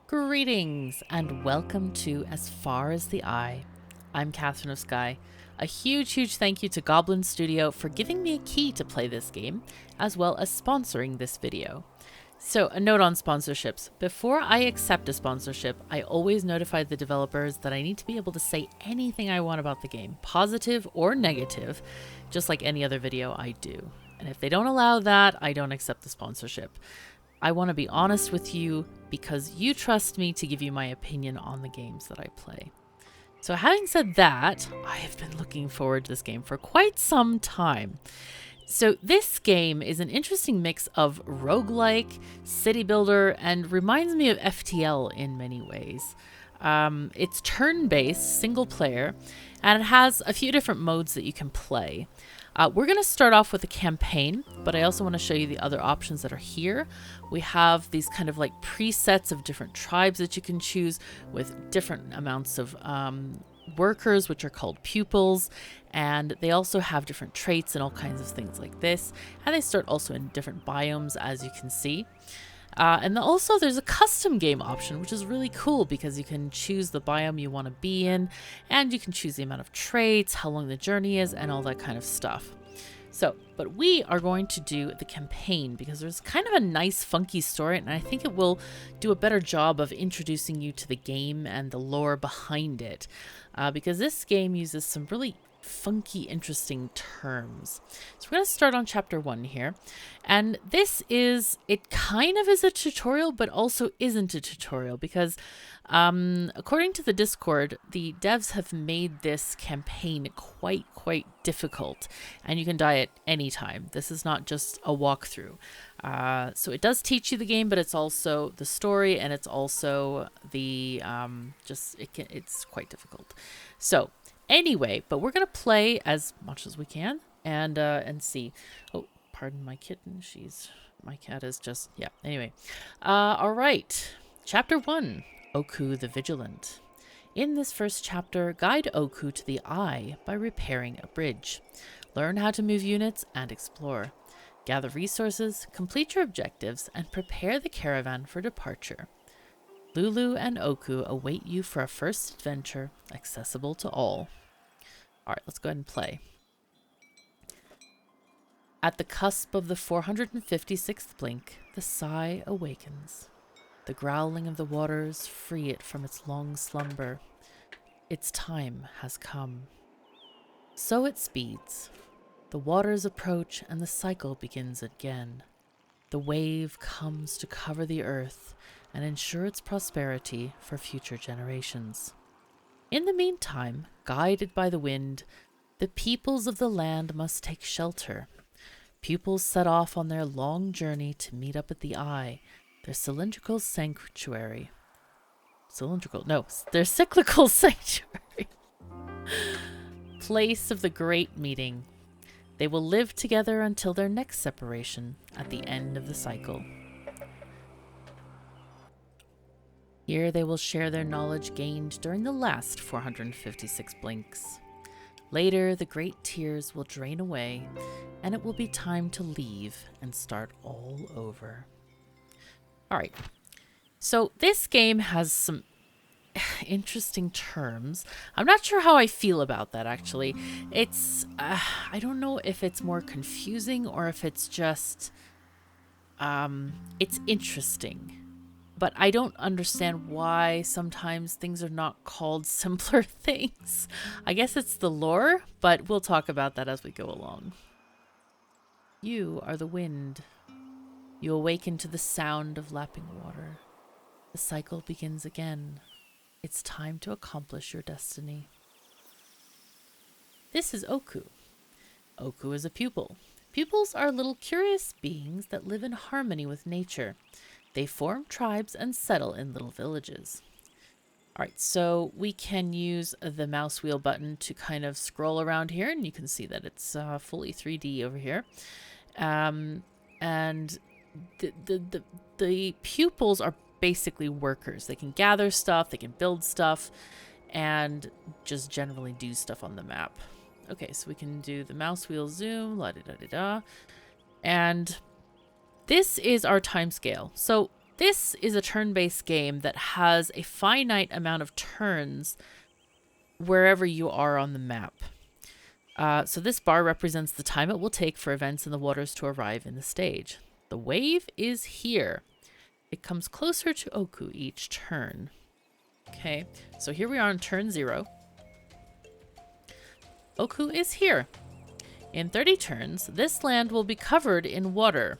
Greetings and welcome to As Far as the Eye. I'm KatherineOfSky. A huge thank you to Goblinz Studio for giving me a key to play this game, as well as sponsoring this video. So, a note on sponsorships. Before I accept a sponsorship, I always notify the developers that I need to be able to say anything I want about the game, positive or negative, just like any other video I do. And if they don't allow that, I don't accept the sponsorship. I want to be honest with you because you trust me to give you my opinion on the games that I play. So having said that, I have been looking forward to this game for quite some time. So this game is an interesting mix of roguelike, city builder, and reminds me of FTL in many ways. It's turn-based, single player, and it has a few different modes that you can play. We're going to start off with a campaign, but I also want to show you the other options that are here. We have these kind of like presets of different tribes that you can choose with different amounts of workers, which are called pupils, and they also have different traits and all kinds of things like this. And they start also in different biomes, as you can see. And also there's a custom game option, which is really cool because you can choose the biome you want to be in, and you can choose the amount of traits, how long the journey is, and all that kind of stuff. So, but we are going to do the campaign because there's kind of a nice funky story, and I think it will do a better job of introducing you to the game and the lore behind it. Because this game uses some really funky, interesting terms. So we're going to start on chapter 1 here. And this is, it kind of is a tutorial, but also isn't a tutorial because according to the Discord, the devs have made this campaign quite difficult, and you can die at any time. This is not just a walkthrough. So it does teach you the game, but it's also the story, and it's also the it's quite difficult. So anyway, but we're gonna play as much as we can and see. Oh, pardon my kitten. My cat is just, yeah. Anyway, all right. Chapter 1, Oku the Vigilant. In this first chapter, guide Oku to the Eye by repairing a bridge. Learn how to move units and explore. Gather resources, complete your objectives, and prepare the caravan for departure. Lulu and Oku await you for a first adventure, accessible to all. Alright, let's go ahead and play. At the cusp of the 456th blink, the sigh awakens. The growling of the waters free it from its long slumber. Its time has come. So it speeds. The waters approach and the cycle begins again. The wave comes to cover the earth and ensure its prosperity for future generations. In the meantime, guided by the wind, the peoples of the land must take shelter. Pupils set off on their long journey to meet up at the Eye, their cylindrical sanctuary. Their cyclical sanctuary. Place of the great meeting. They will live together until their next separation at the end of the cycle. Here they will share their knowledge gained during the last 456 blinks. Later, the great tears will drain away, and it will be time to leave and start all over. Alright, so this game has some interesting terms. I'm not sure how I feel about that, actually. It's, I don't know if it's more confusing or if it's just, it's interesting. But I don't understand why sometimes things are not called simpler things. I guess it's the lore, but we'll talk about that as we go along. You are the wind. You awaken to the sound of lapping water. The cycle begins again. It's time to accomplish your destiny. This is Oku. Oku is a pupil. Pupils are little curious beings that live in harmony with nature. They form tribes and settle in little villages. Alright, so we can use the mouse wheel button to kind of scroll around here, and you can see that it's fully 3D over here. And the pupils are basically workers. They can gather stuff, they can build stuff, and just generally do stuff on the map. Okay, so we can do the mouse wheel zoom, la-da-da-da-da. And this is our time scale. So this is a turn-based game that has a finite amount of turns wherever you are on the map. So this bar represents the time it will take for events in the waters to arrive in the stage. The wave is here. It comes closer to Oku each turn. Okay, so here we are on turn 0. Oku is here. In 30 turns, this land will be covered in water.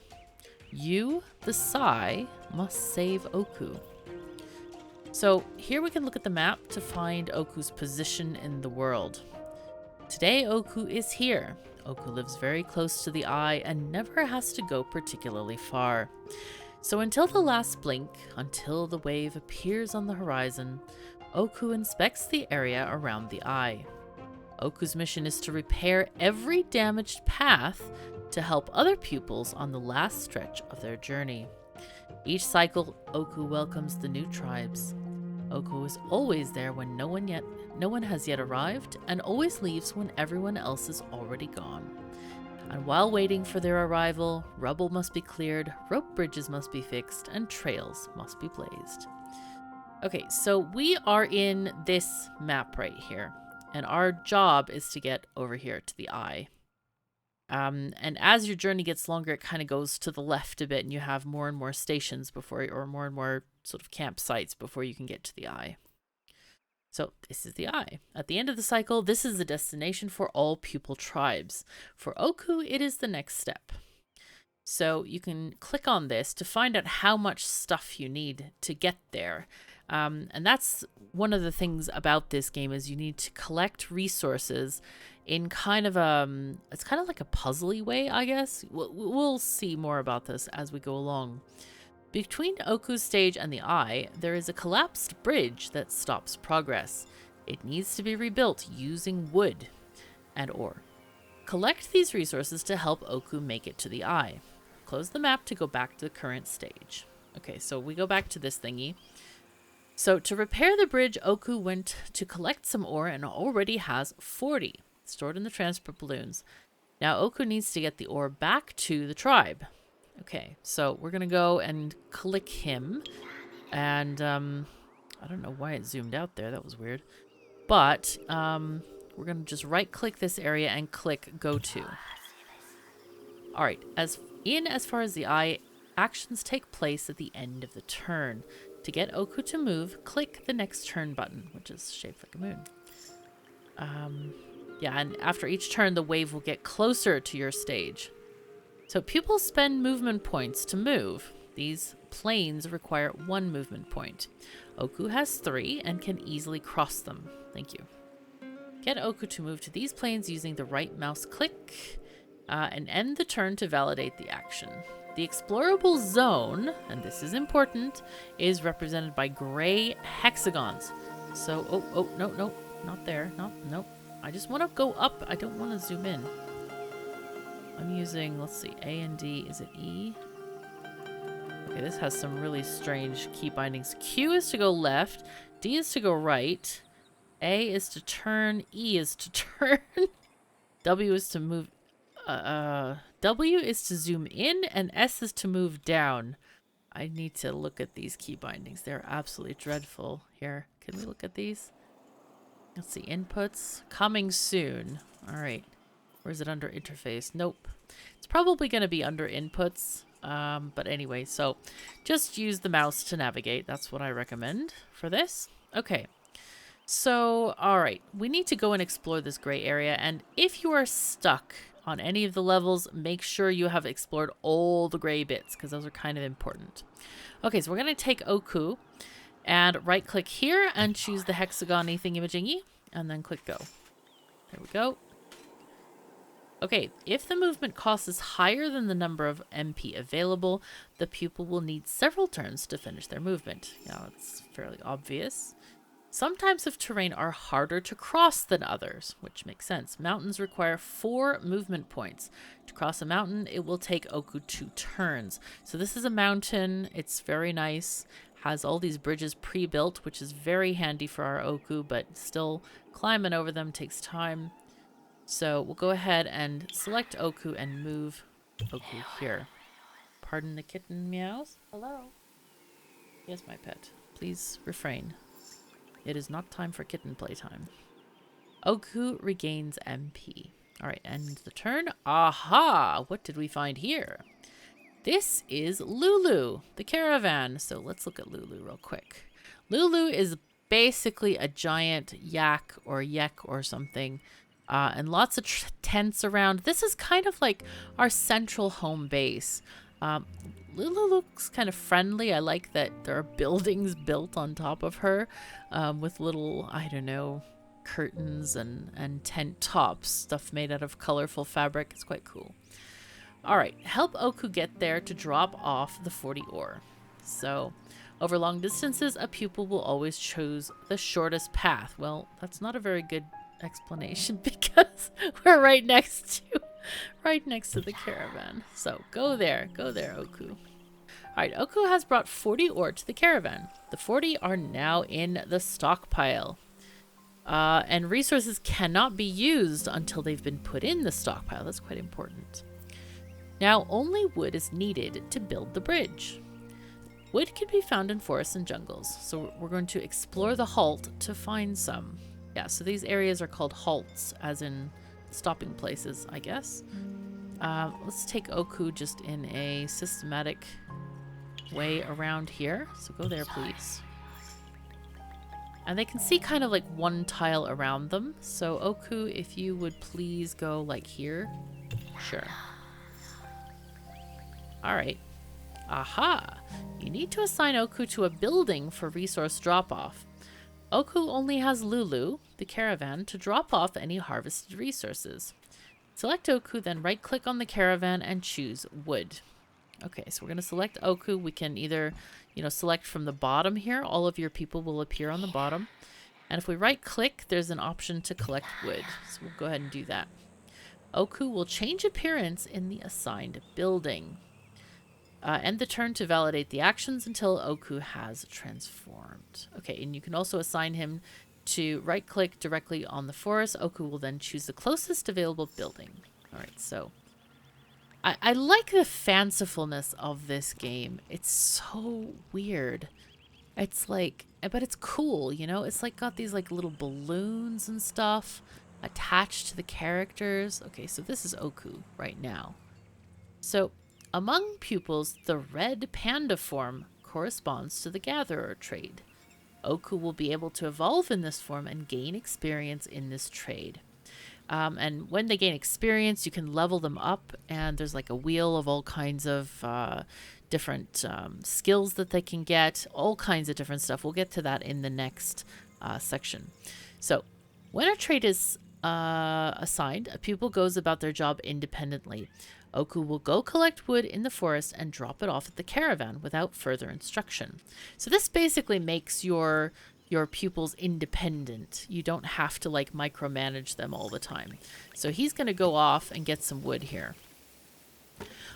You, the Sai, must save Oku. So here we can look at the map to find Oku's position in the world. Today, Oku is here. Oku lives very close to the eye and never has to go particularly far. So until the last blink, until the wave appears on the horizon, Oku inspects the area around the eye. Oku's mission is to repair every damaged path to help other pupils on the last stretch of their journey. Each cycle, Oku welcomes the new tribes. Oku is always there when no one has yet arrived, and always leaves when everyone else is already gone. And while waiting for their arrival, rubble must be cleared, rope bridges must be fixed, and trails must be blazed. Okay, so we are in this map right here, and our job is to get over here to the eye. And as your journey gets longer, it kind of goes to the left a bit, and you have more and more stations before, or more and more sort of campsites before you can get to the eye. So this is the eye. At the end of the cycle, this is the destination for all pupil tribes. For Oku, it is the next step. So you can click on this to find out how much stuff you need to get there. And that's one of the things about this game, is you need to collect resources in kind of it's kind of like a puzzly way, I guess. We'll see more about this as we go along. Between Oku's stage and the eye, there is a collapsed bridge that stops progress. It needs to be rebuilt using wood and ore. Collect these resources to help Oku make it to the eye. Close the map to go back to the current stage. Okay, so we go back to this thingy. So to repair the bridge, Oku went to collect some ore and already has 40 stored in the transport balloons. Now Oku needs to get the ore back to the tribe. Okay, so we're going to go and click him. And I don't know why it zoomed out there. That was weird. But we're going to just right-click this area and click Go To. All right, as far as the eye, actions take place at the end of the turn. To get Oku to move, click the next turn button, which is shaped like a moon. Yeah, and after each turn, the wave will get closer to your stage. So pupils spend movement points to move. These planes require 1 movement point. Oku has 3 and can easily cross them. Thank you. Get Oku to move to these planes using the right mouse click and end the turn to validate the action. The explorable zone, and this is important, is represented by gray hexagons. So, no, not there. No. I just want to go up. I don't want to zoom in. I'm using, let's see, A and D. Is it E? Okay, this has some really strange key bindings. Q is to go left. D is to go right. A is to turn. E is to turn. W is to move. W is to zoom in, and S is to move down. I need to look at these key bindings. They're absolutely dreadful. Here, can we look at these? Let's see, inputs. Coming soon. All right. Or is it under interface? Nope. It's probably going to be under inputs. But anyway, so just use the mouse to navigate. That's what I recommend for this. Okay. So, all right. We need to go and explore this gray area. And if you are stuck on any of the levels, make sure you have explored all the gray bits, because those are kind of important. Okay, so we're going to take Oku and right click here and choose the hexagon-y thingy-majingy, and then click go. There we go. Okay, if the movement cost is higher than the number of MP available, the pupil will need several turns to finish their movement. Yeah, that's fairly obvious. Some types of terrain are harder to cross than others, which makes sense. Mountains require 4 movement points. To cross a mountain, it will take Oku 2 turns. So this is a mountain. It's very nice. Has all these bridges pre-built, which is very handy for our Oku, but still climbing over them takes time. So we'll go ahead and select Oku and move Oku here. Pardon the kitten meows. Hello. Yes, my pet. Please refrain. It is not time for kitten playtime. Oku regains MP. Alright, end the turn. Aha! What did we find here? This is Lulu, the caravan. So let's look at Lulu real quick. Lulu is basically a giant yak or yek or something. And lots of tents around. This is kind of like our central home base. Lulu looks kind of friendly. I like that there are buildings built on top of her with little, I don't know, curtains and tent tops, stuff made out of colorful fabric. It's quite cool. All right, help Oku get there to drop off the 40 ore. So, over long distances, a pupil will always choose the shortest path. Well, that's not a very good explanation because we're right next to the caravan. So, go there, Oku. All right, Oku has brought 40 ore to the caravan. The 40 are now in the stockpile. And resources cannot be used until they've been put in the stockpile. That's quite important. Now, only wood is needed to build the bridge. Wood can be found in forests and jungles, so we're going to explore the halt to find some. Yeah, so these areas are called halts, as in stopping places, I guess. Let's take Oku just in a systematic way around here. So go there, please. And they can see kind of like one tile around them. So Oku, if you would please go like here. Sure. Alright. Aha! You need to assign Oku to a building for resource drop-off. Oku only has Lulu, the caravan, to drop off any harvested resources. Select Oku, then right-click on the caravan and choose wood. Okay, so we're going to select Oku. We can either, select from the bottom here. All of your people will appear on the bottom. And if we right-click, there's an option to collect wood. So we'll go ahead and do that. Oku will change appearance in the assigned building. End the turn to validate the actions until Oku has transformed. Okay, and you can also assign him to right-click directly on the forest. Oku will then choose the closest available building. All right, so I like the fancifulness of this game. It's so weird. It's like, but it's cool, It's like got these like little balloons and stuff attached to the characters. Okay, so this is Oku right now. So among pupils, the red panda form corresponds to the gatherer trade. Oku will be able to evolve in this form and gain experience in this trade. And when they gain experience, you can level them up, and there's like a wheel of all kinds of different skills that they can get, all kinds of different stuff. We'll get to that in the next section. So when a trait is assigned, a pupil goes about their job independently. Oku will go collect wood in the forest and drop it off at the caravan without further instruction. So this basically makes your pupils independent. You don't have to like micromanage them all the time. So he's going to go off and get some wood here.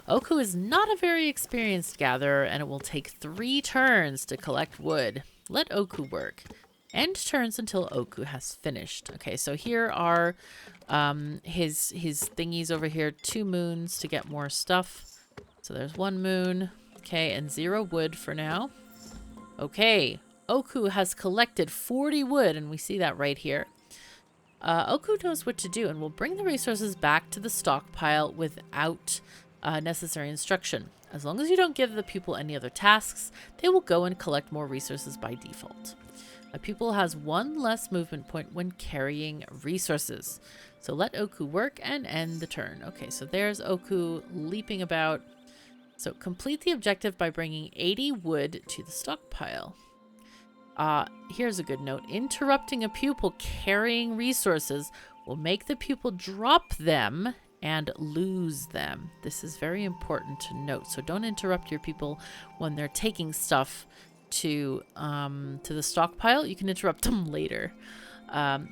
Oku is not a very experienced gatherer, and it will take 3 turns to collect wood. Let Oku work. End turns until Oku has finished. Okay, so here are his thingies over here. 2 moons to get more stuff. So there's 1 moon. Okay, and 0 wood for now. Okay, Oku has collected 40 wood, and we see that right here. Oku knows what to do and will bring the resources back to the stockpile without necessary instruction. As long as you don't give the pupil any other tasks, they will go and collect more resources by default. A pupil has 1 less movement point when carrying resources. So let Oku work and end the turn. Okay, so there's Oku leaping about. So complete the objective by bringing 80 wood to the stockpile. Here's a good note. Interrupting a pupil carrying resources will make the pupil drop them and lose them. This is very important to note. So don't interrupt your people when they're taking stuff to the stockpile. You can interrupt them later.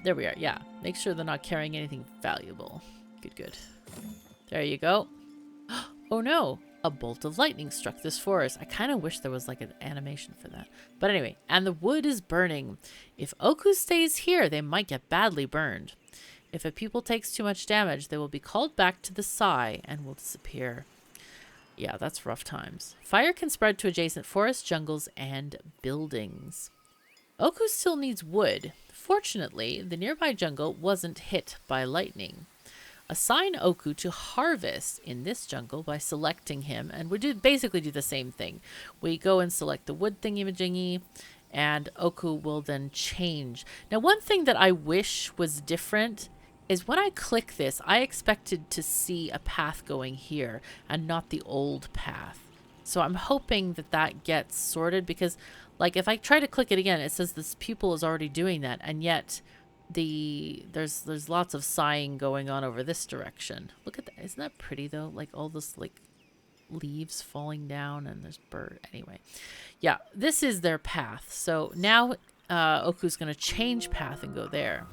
There we are. Yeah, make sure they're not carrying anything valuable. Good. There you go. Oh no, a bolt of lightning struck this forest. I kind of wish there was like an animation for that. But anyway, and the wood is burning. If Oku stays here, they might get badly burned. If a pupil takes too much damage, they will be called back to the Sai and will disappear. Yeah, that's rough times. Fire can spread to adjacent forests, jungles, and buildings. Oku still needs wood. Fortunately, the nearby jungle wasn't hit by lightning. Assign Oku to harvest in this jungle by selecting him, and we basically do the same thing. We go and select the wood thingy-majingy, and Oku will then change. Now, one thing that I wish was different is when I click this, I expected to see a path going here and not the old path. So I'm hoping that that gets sorted, because like if I try to click it again, it says this pupil is already doing that, and yet there's lots of sighing going on over this direction. Look at that. Isn't that pretty though? Like all this like leaves falling down, and there's bird. Anyway, yeah, this is their path. So now Oku's going to change path and go there.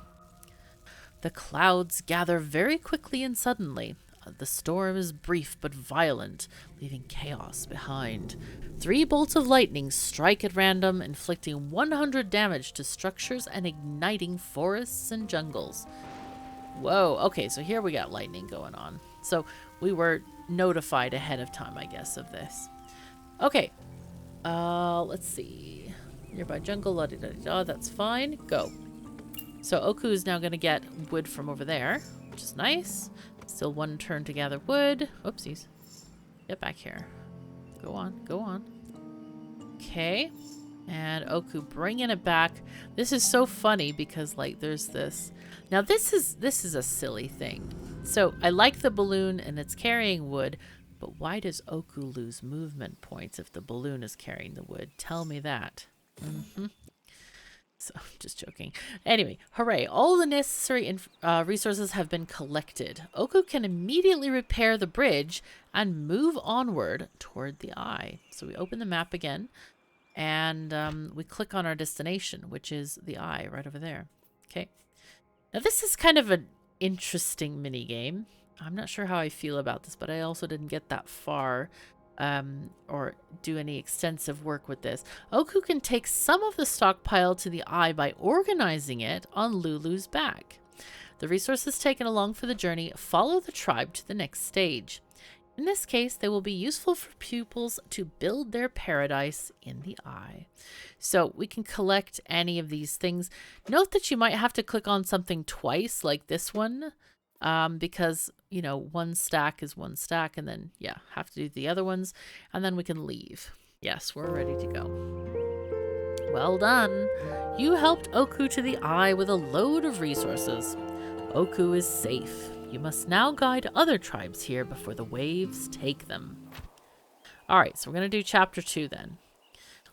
The clouds gather very quickly and suddenly. The storm is brief but violent, leaving chaos behind. 3 bolts of lightning strike at random, inflicting 100 damage to structures and igniting forests and jungles. Whoa, okay, so here we got lightning going on. So we were notified ahead of time, I guess, of this. Okay, let's see. Nearby jungle, la-di-da-di-da, that's fine. Go. So Oku is now going to get wood from over there, which is nice. Still 1 turn to gather wood. Oopsies. Get back here. Go on, go on. Okay. And Oku bringing it back. This is so funny because like there's this. Now this is a silly thing. So I like the balloon and it's carrying wood, but why does Oku lose movement points if the balloon is carrying the wood? Tell me that. So, just joking. Anyway, hooray. All the necessary resources have been collected. Oku can immediately repair the bridge and move onward toward the eye. So we open the map again, and we click on our destination, which is the eye right over there. Okay. Now this is kind of an interesting mini game. I'm not sure how I feel about this, but I also didn't get that far. Or do any extensive work with this. Oku can take some of the stockpile to the eye by organizing it on Lulu's back. The resources taken along for the journey follow the tribe to the next stage. In this case, they will be useful for pupils to build their paradise in the eye. So we can collect any of these things. Note that you might have to click on something twice, like this one. Because, you know, 1 stack is 1 stack, and then, yeah, have to do the other ones, and then we can leave. Yes, we're ready to go. Well done. You helped Oku to the eye with a load of resources. Oku is safe. You must now guide other tribes here before the waves take them. Alright, so we're going to do chapter 2 then.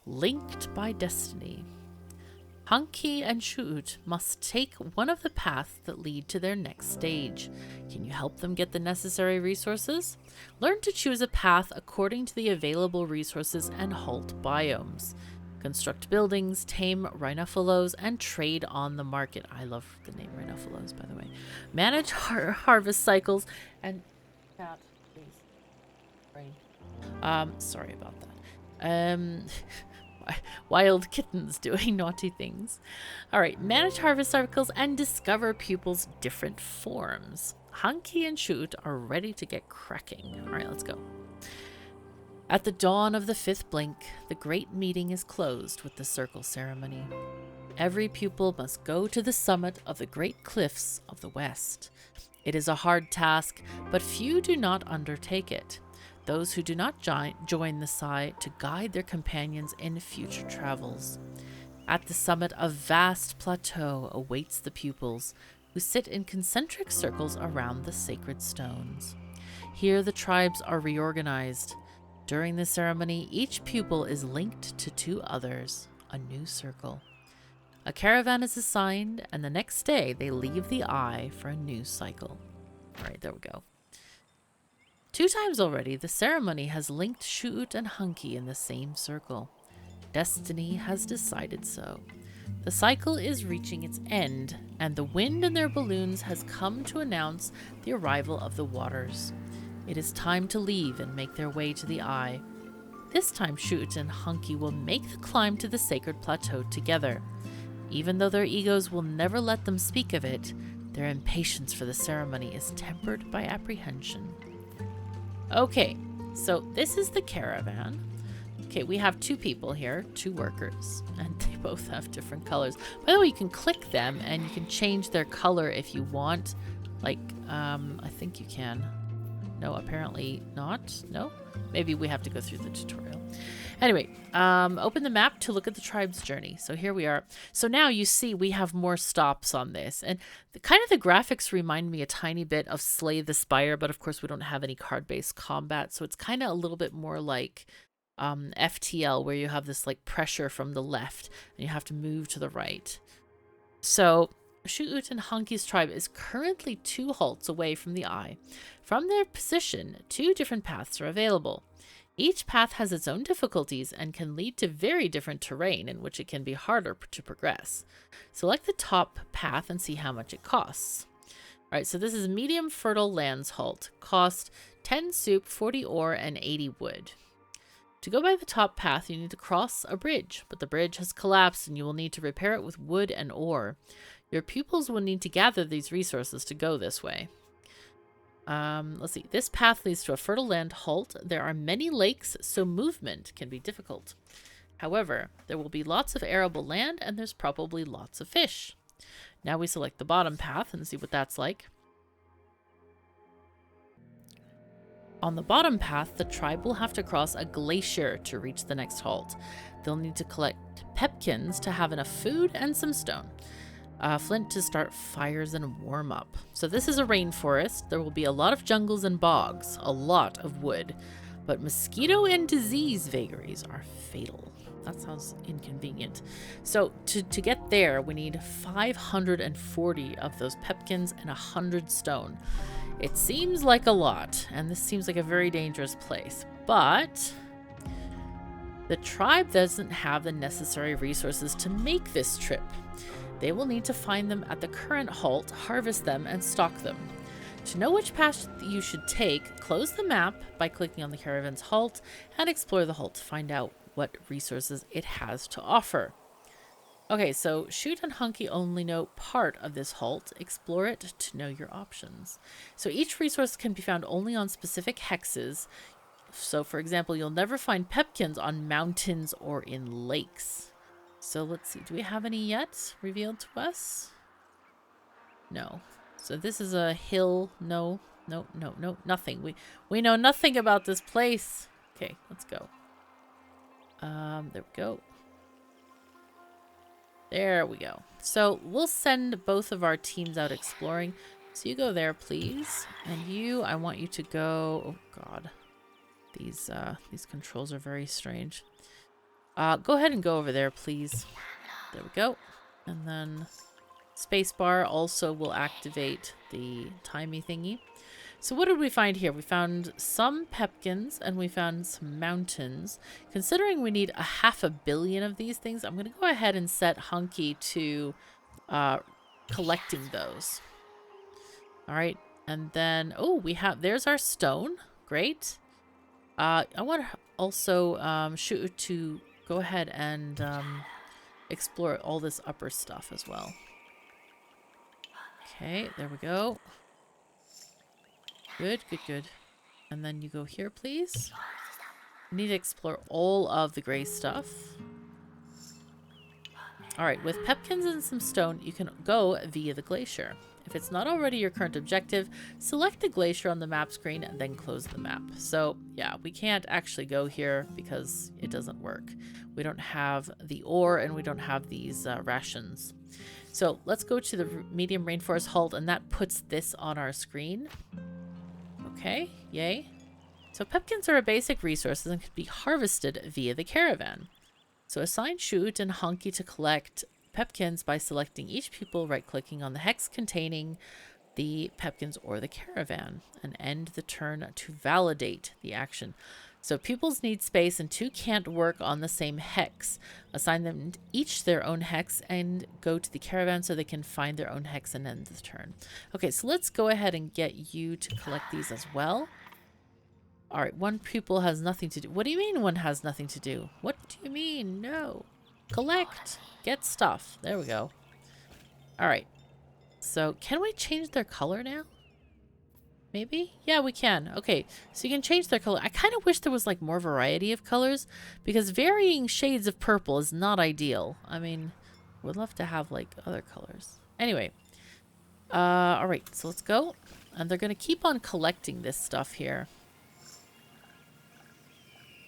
Linked by destiny. Hanki and Shuut must take one of the paths that lead to their next stage. Can you help them get the necessary resources? Learn to choose a path according to the available resources and halt biomes. Construct buildings, tame rhinophyllos, and trade on the market. I love the name rhinophyllos, by the way. Manage harvest cycles and... Cat, please. Brain. Sorry about that. Wild kittens doing naughty things. Alright, manage harvest cycles and discover pupils' different forms. Hanki and Shuut are ready to get cracking. Alright, let's go. At the dawn of the 5th blink, the great meeting is closed with the circle ceremony. Every pupil must go to the summit of the great cliffs of the west. It is a hard task, but few do not undertake it. Those who do not join the Sai to guide their companions in future travels. At the summit, a vast plateau awaits the pupils, who sit in concentric circles around the sacred stones. Here the tribes are reorganized. During the ceremony, each pupil is linked to 2 others, a new circle. A caravan is assigned, and the next day they leave the eye for a new cycle. All right, there we go. 2 times already, the ceremony has linked Shuut and Hanki in the same circle. Destiny has decided so. The cycle is reaching its end, and the wind in their balloons has come to announce the arrival of the waters. It is time to leave and make their way to the eye. This time Shuut and Hanki will make the climb to the sacred plateau together. Even though their egos will never let them speak of it, their impatience for the ceremony is tempered by apprehension. Okay, so this is the caravan. Okay, we have 2 people here, 2 workers, and they both have different colors. By the way, you can click them and you can change their color if you want. Like, I think you can. No, apparently not. No? Maybe we have to go through the tutorial. Anyway, open the map to look at the tribe's journey. So here we are. So now you see we have more stops on this. And the graphics remind me a tiny bit of Slay the Spire, but of course we don't have any card-based combat. So it's kind of a little bit more like FTL, where you have this like pressure from the left and you have to move to the right. So Shu'ut and Hunky's tribe is currently 2 halts away from the eye. From their position, 2 different paths are available. Each path has its own difficulties and can lead to very different terrain in which it can be harder to progress. Select the top path and see how much it costs. Alright, so this is medium fertile lands halt. Cost 10 soup, 40 ore, and 80 wood. To go by the top path, you need to cross a bridge, but the bridge has collapsed and you will need to repair it with wood and ore. Your pupils will need to gather these resources to go this way. Let's see. This path leads to a fertile land halt. There are many lakes, so movement can be difficult. However, there will be lots of arable land and there's probably lots of fish. Now we select the bottom path and see what that's like. On the bottom path, the tribe will have to cross a glacier to reach the next halt. They'll need to collect pepkins to have enough food and some stone. Flint to start fires and warm up. So this is a rainforest. There will be a lot of jungles and bogs, a lot of wood, but mosquito and disease vagaries are fatal. That sounds inconvenient. So to get there, we need 540 of those pepkins and 100 stone. It seems like a lot, and this seems like a very dangerous place, but the tribe doesn't have the necessary resources to make this trip. They will need to find them at the current halt, harvest them, and stock them. To know which path you should take, close the map by clicking on the caravan's halt and explore the halt to find out what resources it has to offer. Okay, so Shoot and Hunky only know part of this halt. Explore it to know your options. So each resource can be found only on specific hexes. So for example, you'll never find pepkins on mountains or in lakes. So let's see, do we have any yet revealed to us? No. So this is a hill. No, nothing. We know nothing about this place. Okay, let's go. There we go. There we go. So we'll send both of our teams out exploring. So you go there, please. And you, I want you to go. Oh God, these controls are very strange. Go ahead and go over there, please. There we go. And then spacebar also will activate the timey thingy. So what did we find here? We found some pepkins and we found some mountains. Considering we need 500 million of these things, I'm going to go ahead and set Hunky to collecting those. All right. And then, oh, there's our stone. Great. I want to also shoot to go ahead and explore all this upper stuff as well. Okay, there we go. Good. And then you go here, please. We need to explore all of the gray stuff. Alright, with pepkins and some stone, you can go via the glacier. If it's not already your current objective, select the glacier on the map screen and then close the map. So yeah, we can't actually go here because it doesn't work. We don't have the ore and we don't have these rations. So let's go to the medium rainforest halt, and that puts this on our screen. Okay, yay. So pepkins are a basic resource and can be harvested via the caravan. So assign Shoot and Hunky to collect pepkins by selecting each pupil, right-clicking on the hex containing the pepkins or the caravan, and end the turn to validate the action. So pupils need space and 2 can't work on the same hex. Assign them each their own hex and go to the caravan so they can find their own hex and end the turn. Okay, so let's go ahead and get you to collect these as well. All right, 1 pupil has nothing to do. What do you mean 1 has nothing to do? What do you mean? No. Collect. Get stuff. There we go. All right. So can we change their color now? Maybe? Yeah, we can. Okay, so you can change their color. I kind of wish there was like more variety of colors because varying shades of purple is not ideal. I mean, would love to have like other colors. Anyway, all right, so let's go. And they're going to keep on collecting this stuff here.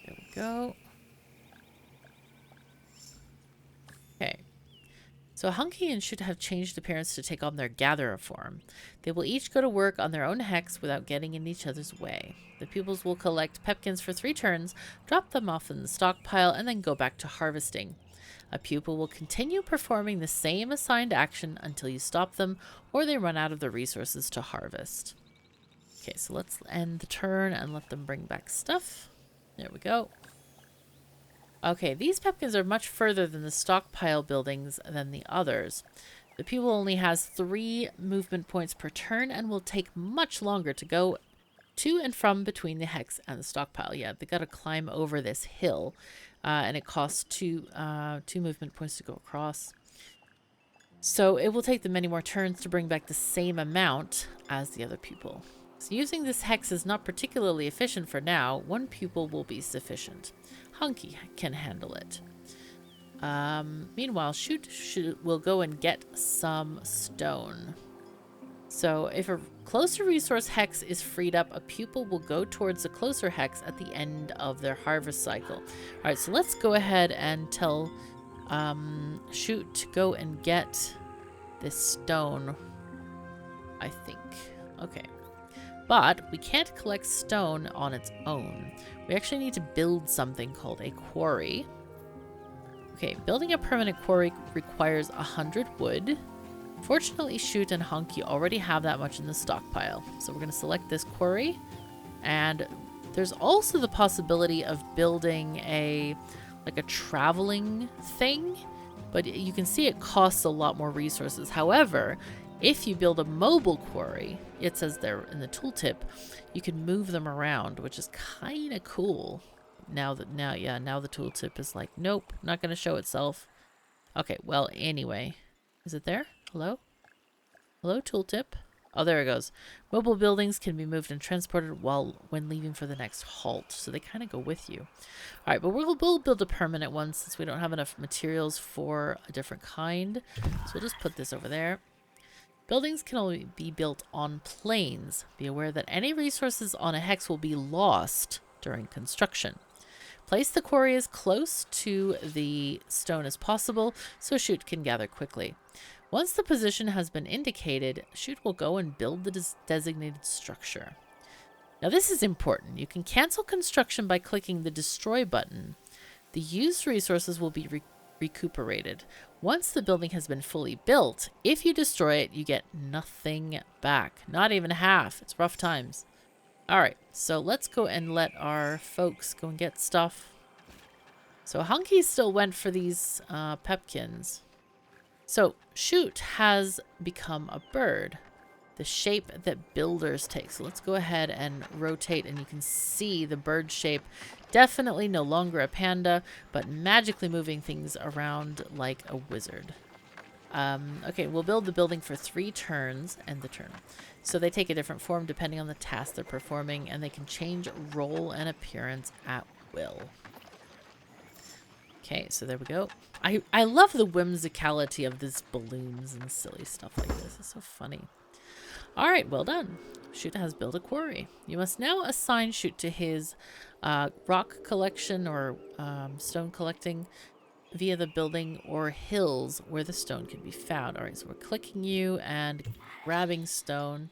There we go. Okay. So Hunky and should have changed appearance to take on their gatherer form. They will each go to work on their own hex without getting in each other's way. The pupils will collect pepkins for 3 turns, drop them off in the stockpile, and then go back to harvesting. A pupil will continue performing the same assigned action until you stop them or they run out of the resources to harvest. Okay, so let's end the turn and let them bring back stuff. There we go. Okay, these pepkins are much further than the stockpile buildings than the others. The pupil only has 3 movement points per turn and will take much longer to go to and from between the hex and the stockpile. Yeah, they got to climb over this hill, and it costs 2 movement points to go across. So it will take them many more turns to bring back the same amount as the other pupil. So using this hex is not particularly efficient for now. 1 pupil will be sufficient. Hunky can handle it. Meanwhile, Shoot will go and get some stone. So if a closer resource hex is freed up, a pupil will go towards the closer hex at the end of their harvest cycle. All right, so let's go ahead and tell Shoot to go and get this stone, I think. Okay. But we can't collect stone on its own. We actually need to build something called a quarry. Okay, building a permanent quarry requires 100 wood. Fortunately, Shoot and Hunky already have that much in the stockpile. So we're going to select this quarry. And there's also the possibility of building a traveling thing. But you can see it costs a lot more resources. However, if you build a mobile quarry, it says there in the tooltip, you can move them around, which is kind of cool. Now the tooltip is like, nope, not going to show itself. Okay, well, anyway. Is it there? Hello? Hello, tooltip? Oh, there it goes. Mobile buildings can be moved and transported when leaving for the next halt. So they kind of go with you. All right, but we'll build a permanent one since we don't have enough materials for a different kind. So we'll just put this over there. Buildings can only be built on planes. Be aware that any resources on a hex will be lost during construction. Place the quarry as close to the stone as possible so Shoot can gather quickly. Once the position has been indicated, Shoot will go and build the designated structure. Now this is important. You can cancel construction by clicking the destroy button. The used resources will be recuperated. Once the building has been fully built, if you destroy it, you get nothing back. Not even half. It's rough times. Alright, so let's go and let our folks go and get stuff. So Hunky still went for these pepkins. So Shoot has become a bird. The shape that builders take. So let's go ahead and rotate and you can see the bird shape. Definitely no longer a panda, but magically moving things around like a wizard. Okay, we'll build the building for 3 turns, end the turn. So they take a different form depending on the task they're performing, and they can change role and appearance at will. Okay, so there we go. I love the whimsicality of these balloons and silly stuff like this. It's so funny. All right, well done. Shoot has built a quarry. You must now assign Shoot to his rock collection or stone collecting via the building or hills where the stone can be found. All right, so we're clicking you and grabbing stone.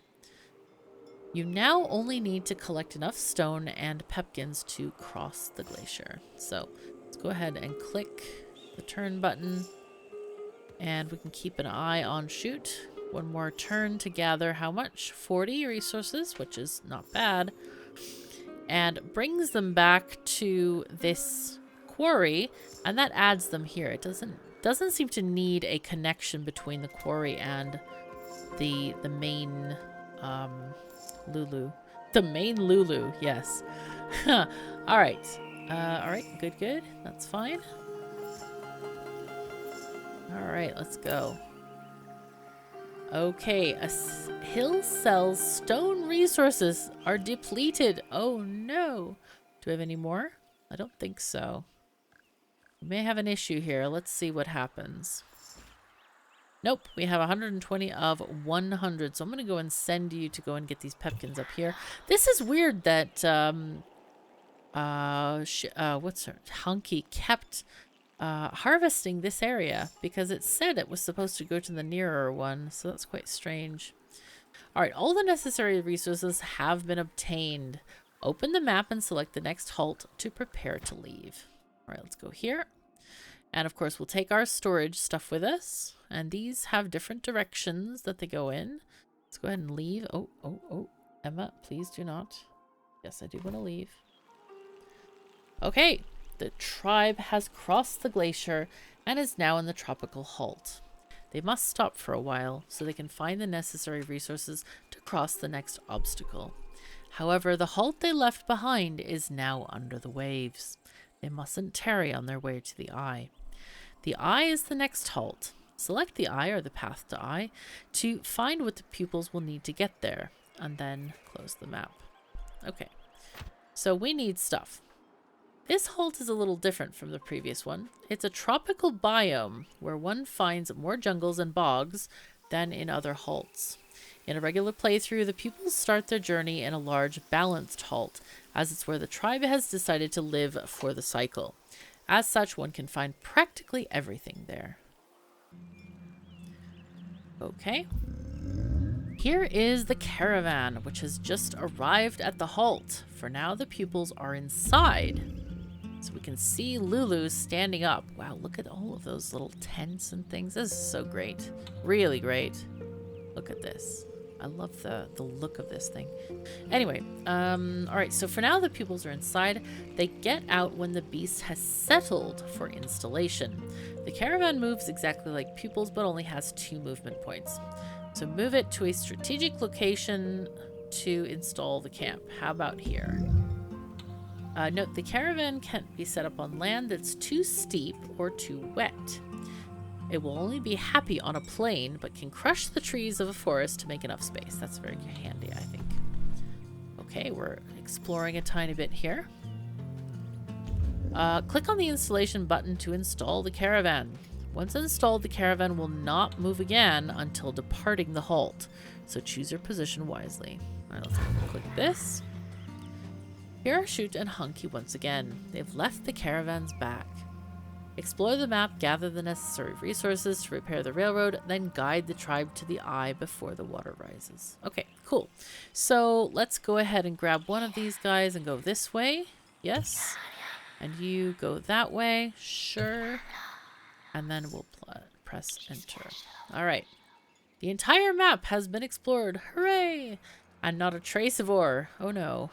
You now only need to collect enough stone and pepkins to cross the glacier. So let's go ahead and click the turn button and we can keep an eye on Shoot. One more turn to gather how much? 40 resources, which is not bad. And brings them back to this quarry, and that adds them here. It doesn't seem to need a connection between the quarry and the main Lulu. The main Lulu, yes. All right. All right, good. That's fine. All right, let's go. Okay, hill sells stone resources are depleted. Oh no. Do we have any more? I don't think so. We may have an issue here. Let's see what happens. Nope, we have 120 of 100. So I'm going to go and send you to go and get these pepkins up here. This is weird that what's her Hunky kept harvesting this area because it said it was supposed to go to the nearer one, so that's quite strange. All right, all the necessary resources have been obtained. Open the map and select the next halt to prepare to leave. All right, let's go here. And of course, we'll take our storage stuff with us. And these have different directions that they go in. Let's go ahead and leave. Oh, Emma, please do not. Yes, I do want to leave. Okay, the tribe has crossed the glacier and is now in the tropical halt. They must stop for a while so they can find the necessary resources to cross the next obstacle. However, the halt they left behind is now under the waves. They mustn't tarry on their way to the eye. The eye is the next halt. Select the eye or the path to eye to find what the pupils will need to get there, and then close the map. Okay, so we need stuff. This halt is a little different from the previous one. It's a tropical biome where one finds more jungles and bogs than in other halts. In a regular playthrough, the pupils start their journey in a large, balanced halt, as it's where the tribe has decided to live for the cycle. As such, one can find practically everything there. Okay. Here is the caravan, which has just arrived at the halt. For now, the pupils are inside. So we can see Lulu standing up. Wow, look at all of those little tents and things. This is so great. Really great. Look at this. I love the look of this thing. Anyway, all right, so for now the pupils are inside. They get out when the beast has settled for installation. The caravan moves exactly like pupils, but only has 2 movement points. So move it to a strategic location to install the camp. How about here? Note, the caravan can't be set up on land that's too steep or too wet. It will only be happy on a plain, but can crush the trees of a forest to make enough space. That's very handy, I think. Okay, we're exploring a tiny bit here. Click on the installation button to install the caravan. Once installed, the caravan will not move again until departing the halt. So choose your position wisely. All right, let's click this. Here are Shoot and Hunky once again. They've left the caravans back. Explore the map, gather the necessary resources to repair the railroad, then guide the tribe to the eye before the water rises. Okay, cool. So let's go ahead and grab one of these guys and go this way. Yes. And you go that way. Sure. And then we'll press enter. All right. The entire map has been explored. Hooray! And not a trace of ore. Oh no.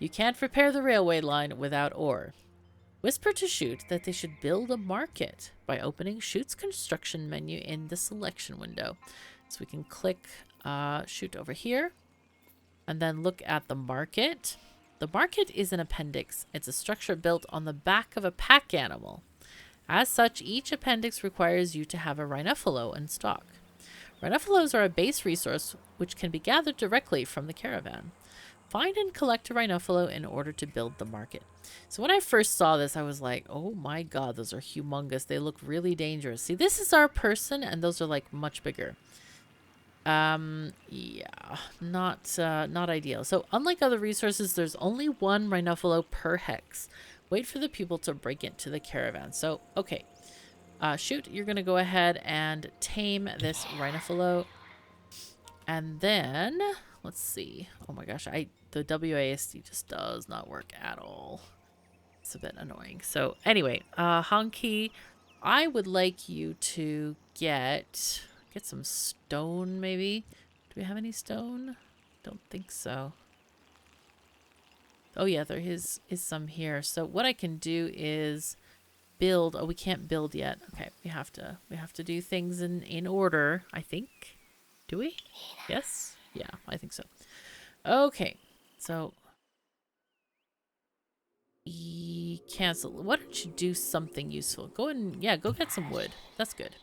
You can't repair the railway line without ore. Whisper to Shoot that they should build a market by opening Shoot's construction menu in the selection window. So we can click Shoot over here and then look at the market. The market is an appendix. It's a structure built on the back of a pack animal. As such, each appendix requires you to have a rhinophyllo in stock. Rhinophyllos are a base resource which can be gathered directly from the caravan. Find and collect a rhinophyllo in order to build the market. So when I first saw this, I was like, oh my god, those are humongous. They look really dangerous. See, this is our person, and those are like much bigger. Yeah, not ideal. So unlike other resources, there's only 1 rhinophyllo per hex. Wait for the pupil to break into the caravan. So, okay. Shoot, you're going to go ahead and tame this rhinophyllo. And then, let's see. Oh my gosh, the WASD just does not work at all. It's a bit annoying. So anyway, Honky, I would like you to get some stone maybe. Do we have any stone? Don't think so. Oh yeah, there is some here. So what I can do is build. Oh, we can't build yet. Okay, we have to do things in order, I think. Do we? Yes? Yeah, I think so. Okay. So cancel. Why don't you do something useful? Go and go get some wood. That's good.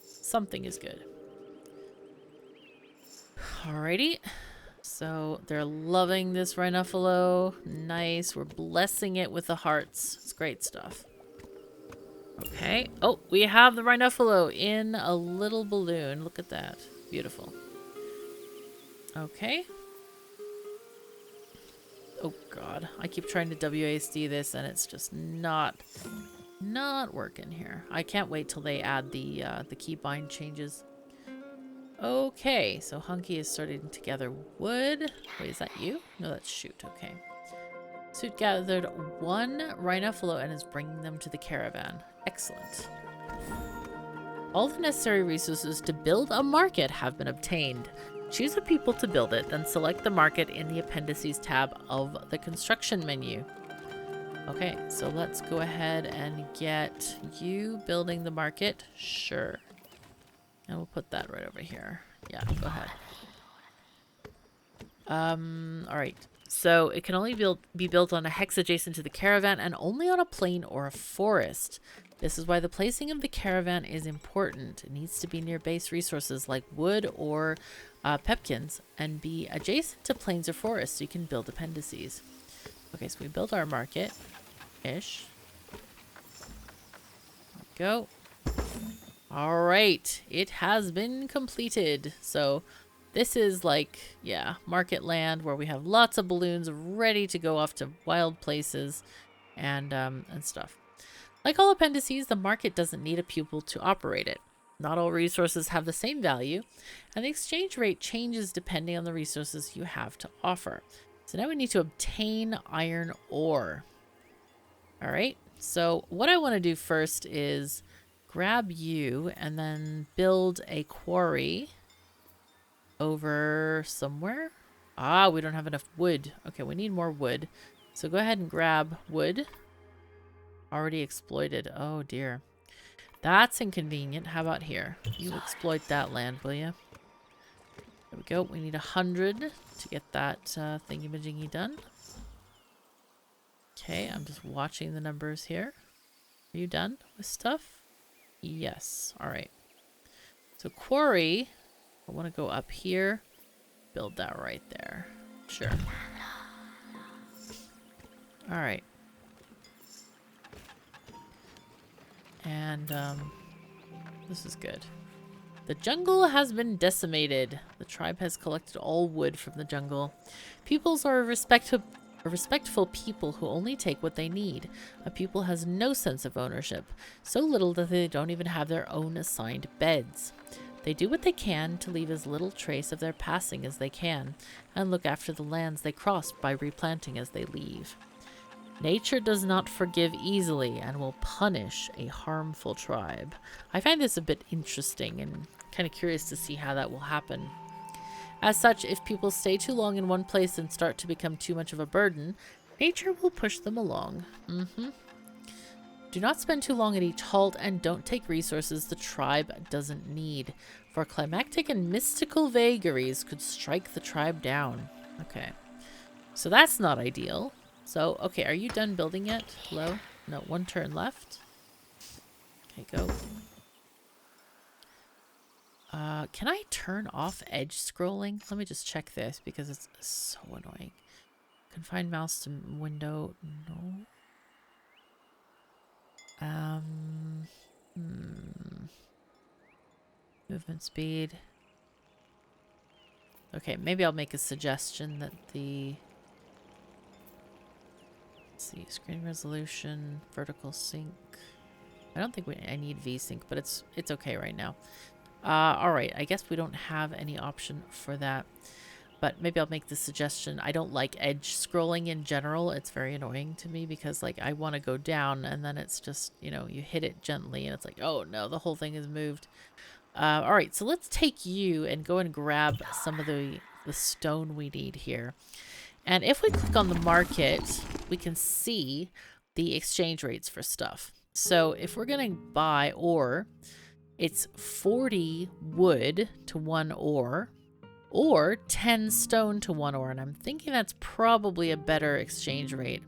Something is good. Alrighty. So they're loving this rhinophyllo. Nice. We're blessing it with the hearts. It's great stuff. Okay. Oh, we have the rhinophyllo in a little balloon. Look at that. Beautiful. Okay. Oh god. I keep trying to WASD this and it's just not working here. I can't wait till they add the keybind changes. Okay, so Hunky is starting to gather wood. Wait, is that you? No, that's Shoot. Okay. Suit gathered 1 rhinophyllo and is bringing them to the caravan. Excellent. All the necessary resources to build a market have been obtained. Choose a people to build it, then select the market in the appendices tab of the construction menu. Okay, so let's go ahead and get you building the market. Sure. And we'll put that right over here. Yeah, go ahead. Alright. So it can only be built on a hex adjacent to the caravan and only on a plain or a forest. This is why the placing of the caravan is important. It needs to be near base resources like wood or pepkins and be adjacent to plains or forests so you can build appendices. Okay, so we built our market-ish. Go. All right, it has been completed. So this is like, yeah, market land where we have lots of balloons ready to go off to wild places and stuff. Like all appendices, the market doesn't need a pupil to operate it. Not all resources have the same value, and the exchange rate changes depending on the resources you have to offer. So now we need to obtain iron ore. All right, so what I want to do first is grab you and then build a quarry over somewhere. Ah, we don't have enough wood. Okay, we need more wood. So go ahead and grab wood. Already exploited. Oh dear. That's inconvenient. How about here? You exploit that land, will you? There we go. We need 100 to get that thingy-majingy done. Okay, I'm just watching the numbers here. Are you done with stuff? Yes. Alright. So quarry, I want to go up here. Build that right there. Sure. Alright. And this is good. The jungle has been decimated. The tribe has collected all wood from the jungle. Pupils are a respectful people who only take what they need. A pupil has no sense of ownership, so little that they don't even have their own assigned beds. They do what they can to leave as little trace of their passing as they can, and look after the lands they cross by replanting as they leave. Nature does not forgive easily and will punish a harmful tribe. I find this a bit interesting and kind of curious to see how that will happen. As such, if people stay too long in one place and start to become too much of a burden, nature will push them along. Do not spend too long at each halt and don't take resources the tribe doesn't need, for climactic and mystical vagaries could strike the tribe down. Okay, so that's not ideal. So, okay, are you done building yet? Hello? No, 1 turn left. Okay, go. Can I turn off edge scrolling? Let me just check this because it's so annoying. Confine mouse to window. No. Movement speed. Okay, maybe I'll make a suggestion that the... Let's see, screen resolution, vertical sync. I don't think I need VSync, but it's okay right now. Alright, I guess we don't have any option for that. But maybe I'll make the suggestion. I don't like edge scrolling in general. It's very annoying to me because, like, I want to go down and then it's just, you know, you hit it gently and it's like, oh no, the whole thing is moved. Alright, so let's take you and go and grab some of the stone we need here. And if we click on the market, we can see the exchange rates for stuff. So if we're going to buy ore, it's 40 wood to 1 ore, or 10 stone to 1 ore. And I'm thinking that's probably a better exchange rate.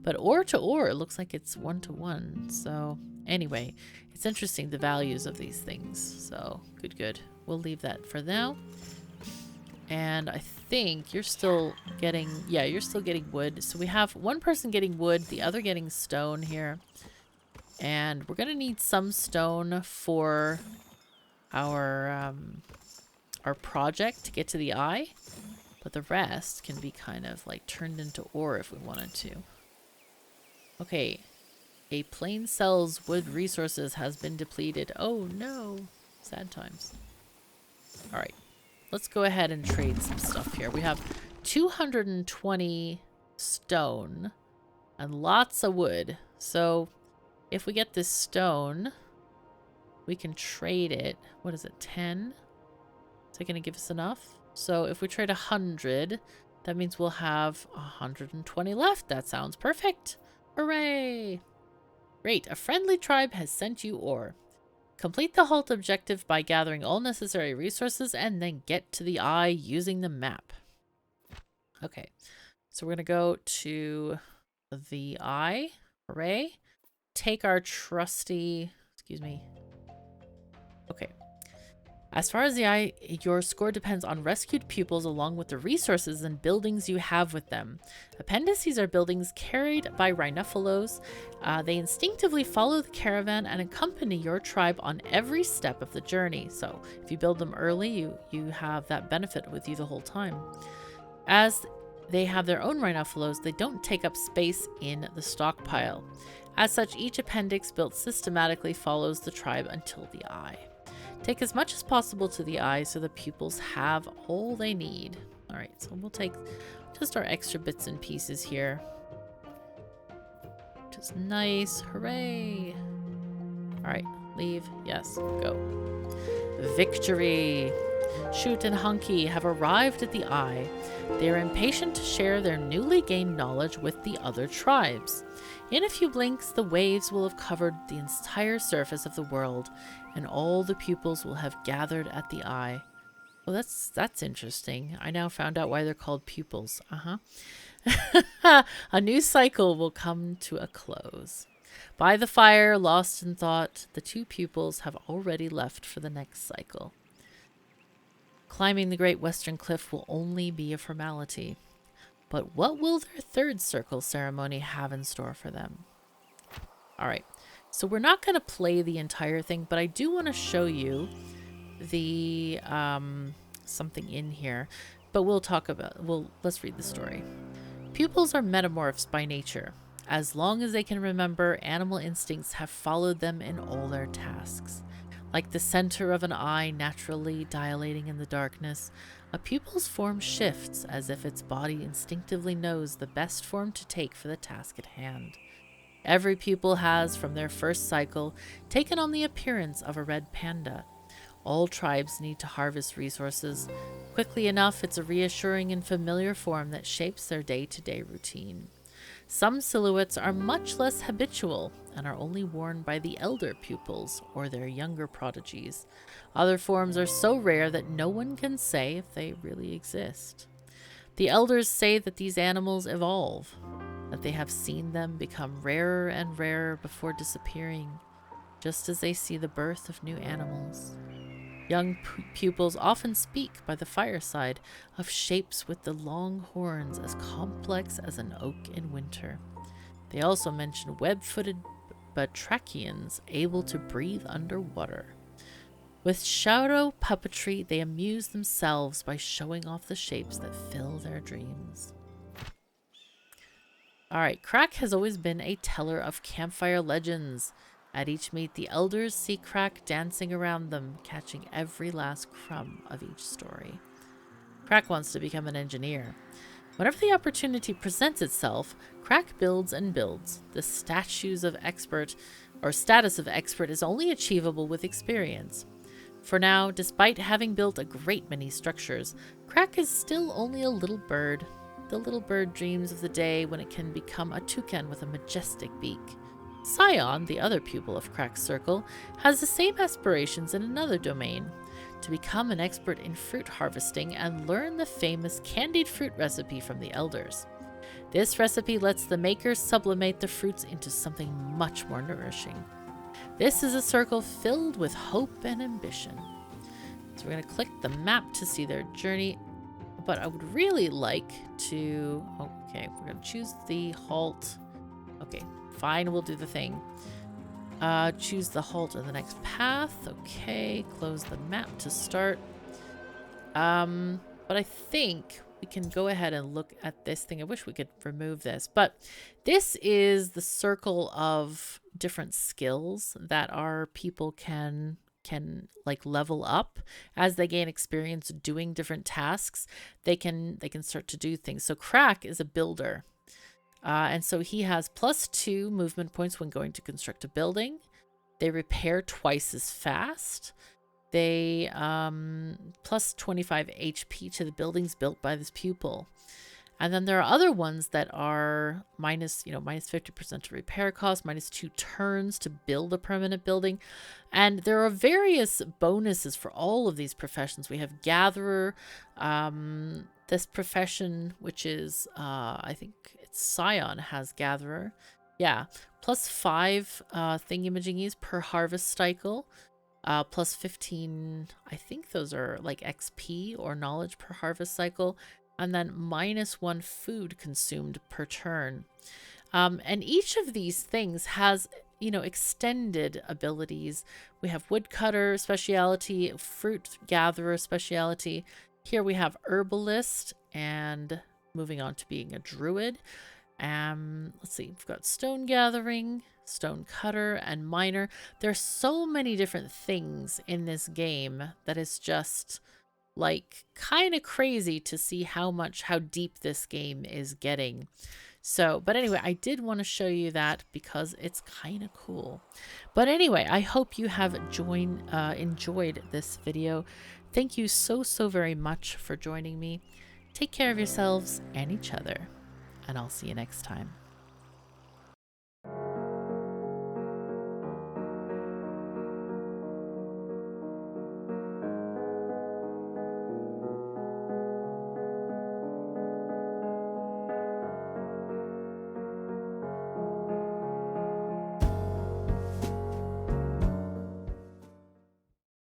But ore to ore, it looks like it's 1 to 1. So anyway, it's interesting the values of these things. So good. We'll leave that for now. And I think you're still getting, yeah, you're still getting wood. So we have one person getting wood, the other getting stone here. And we're going to need some stone for our project to get to the eye. But the rest can be kind of like turned into ore if we wanted to. Okay. A plain cell's wood resources has been depleted. Oh no. Sad times. Alright. Let's go ahead and trade some stuff here. We have 220 stone and lots of wood. So if we get this stone, we can trade it. What is it? 10? Is that going to give us enough? So if we trade 100, that means we'll have 120 left. That sounds perfect. Hooray! Great. A friendly tribe has sent you ore. Complete the halt objective by gathering all necessary resources and then get to the eye using the map. Okay, so we're going to go to the eye. Hooray. Take our trusty... Excuse me. Okay. As far as the eye, your score depends on rescued pupils along with the resources and buildings you have with them. Appendices are buildings carried by rhinophyllos. They instinctively follow the caravan and accompany your tribe on every step of the journey. So if you build them early, you have that benefit with you the whole time. As they have their own rhinophyllos, they don't take up space in the stockpile. As such, each appendix built systematically follows the tribe until the eye. Take as much as possible to the eye so the pupils have all they need. Alright, so we'll take just our extra bits and pieces here. Which is nice. Hooray! Alright, leave. Yes, go. Victory! Shoot and Hunky have arrived at the eye. They are impatient to share their newly gained knowledge with the other tribes. In a few blinks, the waves will have covered the entire surface of the world, and all the pupils will have gathered at the eye. Well, that's interesting. I now found out why they're called pupils. A new cycle will come to a close. By the fire, lost in thought, the two pupils have already left for the next cycle. Climbing the Great Western Cliff will only be a formality. But what will their third circle ceremony have in store for them? Alright, so we're not going to play the entire thing, but I do want to show you the something in here. But we'll talk about, let's read the story. Pupils are metamorphs by nature. As long as they can remember, animal instincts have followed them in all their tasks. Like the center of an eye naturally dilating in the darkness, a pupil's form shifts as if its body instinctively knows the best form to take for the task at hand. Every pupil has, from their first cycle, taken on the appearance of a red panda. All tribes need to harvest resources. Quickly enough, it's a reassuring and familiar form that shapes their day-to-day routine. Some silhouettes are much less habitual and are only worn by the elder pupils or their younger prodigies. Other forms are so rare that no one can say if they really exist. The elders say that these animals evolve, that they have seen them become rarer and rarer before disappearing, just as they see the birth of new animals. Young pupils often speak by the fireside of shapes with the long horns as complex as an oak in winter. They also mention web-footed batrachians able to breathe underwater. With shadow puppetry, they amuse themselves by showing off the shapes that fill their dreams. Alright, Crack has always been a teller of campfire legends. At each meet, the elders see Crack dancing around them, catching every last crumb of each story. Crack wants to become an engineer. Whenever the opportunity presents itself, Crack builds and builds. The status of expert is only achievable with experience. For now, despite having built a great many structures, Crack is still only a little bird. The little bird dreams of the day when it can become a toucan with a majestic beak. Scion, the other pupil of Crack's circle, has the same aspirations in another domain, to become an expert in fruit harvesting and learn the famous candied fruit recipe from the elders. This recipe lets the maker sublimate the fruits into something much more nourishing. This is a circle filled with hope and ambition. So we're going to click the map to see their journey. But I would really like to... Oh, okay, we're going to choose the halt. Okay, fine, we'll do the thing. Choose the halt or the next path. Okay, close the map to start. But I think we can go ahead and look at this thing. I wish we could remove this, but this is the circle of different skills that our people can like level up as they gain experience doing different tasks. They can start to do things. So Crack is a builder. And so he has +2 movement points when going to construct a building. They repair twice as fast. They +25 HP to the buildings built by this pupil. And then there are other ones that are minus 50% to repair cost, -2 turns to build a permanent building. And there are various bonuses for all of these professions. We have Gatherer, this profession, which is, I think it's Scion has Gatherer. Yeah, +5 thingamajiggies per harvest cycle. +15, I think those are like XP or knowledge per harvest cycle, and then -1 food consumed per turn. And each of these things has, extended abilities. We have woodcutter speciality, fruit gatherer speciality. Here we have herbalist, and moving on to being a druid. Let's see, we've got stone gathering, stone cutter, and miner. There's so many different things in this game that is just like kind of crazy to see how deep this game is getting. So, but anyway, I did want to show you that because it's kind of cool. But anyway, I hope you have enjoyed this video. Thank you so very much for joining me. Take care of yourselves and each other, and I'll see you next time.